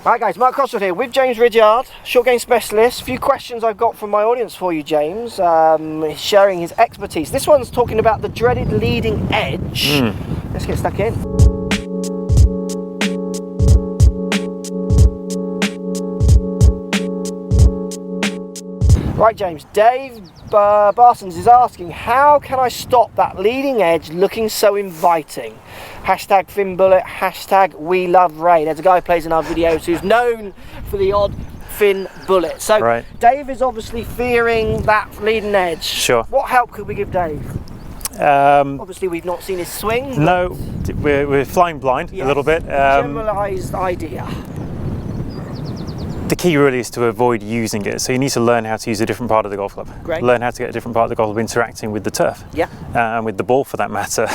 Right guys, Mark Crossfield here with James Ridyard, short game specialist. A few questions I've got from my audience for you, James. He's sharing his expertise. This one's talking about the dreaded leading edge. Let's get stuck in. Right James, Dave Barsons is asking, how can I stop that leading edge looking so inviting? Hashtag Fin Bullet, hashtag We Love Ray. There's a guy who plays in our videos who's known for the odd Fin Bullet. So right. Dave is obviously fearing that leading edge. Sure. What help could we give Dave? Obviously we've not seen his swing. No, we're flying blind a little bit. Generalised idea. The key really is to avoid using it, so you need to learn how to use a different part of the golf club. Great. Learn how to get a different part of the golf club interacting with the turf. Yeah. And with the ball for that matter,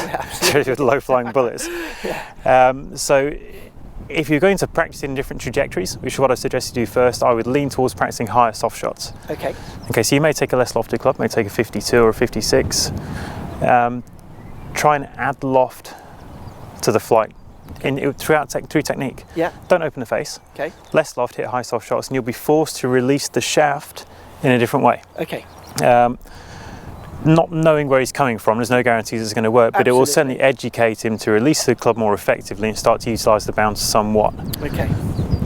with low flying bullets. Yeah. So if you're going to practice in different trajectories, which is what I suggest you do first, I would lean towards practicing higher soft shots. Okay. Okay, so you may take a less lofted club, may take a 52 or a 56. Try and add loft to the flight. Through technique. Yeah. Don't open the face. Okay. Less loft, hit high soft shots, and you'll be forced to release the shaft in a different way. Okay. Not knowing where he's coming from, there's no guarantees it's going to work, but it will certainly educate him to release the club more effectively and start to utilise the bounce somewhat. Okay.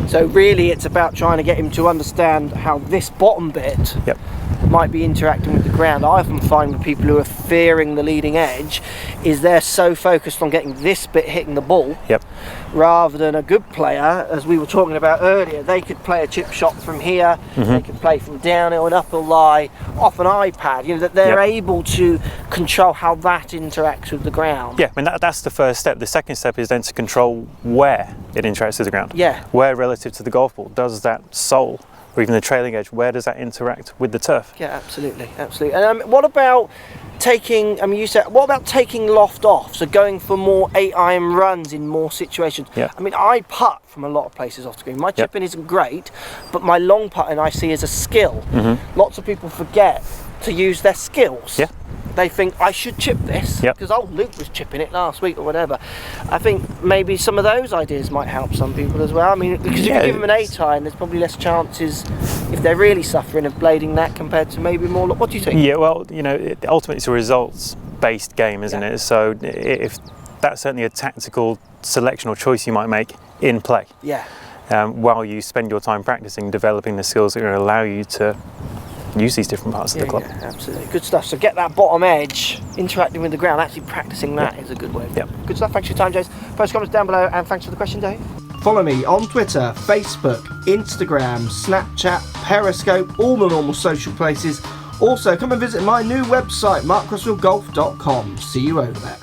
So really it's about trying to get him to understand how this bottom bit might be interacting with the ground. I often find with people who are fearing the leading edge is they're so focused on getting this bit hitting the ball rather than a good player, as we were talking about earlier, they could play a chip shot from here, they could play from downhill and uphill lie off an iPad, you know, that they're able to control how that interacts with the ground. Yeah, I mean that's the first step. The second step is then to control where it interacts with the ground. Yeah. Where relative to the golf ball does that sole or even the trailing edge, where does that interact with the turf? Yeah, absolutely, absolutely. And what about taking, you said, what about taking loft off? So going for more 8-iron runs in more situations. Yeah. I mean, I putt from a lot of places off the green. My chipping isn't great, but my long putting I see as a skill. Lots of people forget to use their skills. Yeah. They think, I should chip this, because old Luke was chipping it last week or whatever. I think maybe some of those ideas might help some people as well. I mean, because if you give them an 8-iron, there's probably less chances, if they're really suffering, of blading that compared to maybe more. What do you think? Yeah, well, you know, ultimately it's a results-based game, isn't it? So if that's certainly a tactical selection or choice you might make in play. Yeah. While you spend your time practicing, developing the skills that are going to allow you to use these different parts of the club. Yeah, absolutely. Good stuff. So get that bottom edge interacting with the ground, actually practicing that is a good way. Yeah. Good stuff. Thanks for your time, James. Post comments down below, and thanks for the question, Dave. Follow me on Twitter, Facebook, Instagram, Snapchat, Periscope, all the normal social places. Also, come and visit my new website, markcrossfieldgolf.com. See you over there.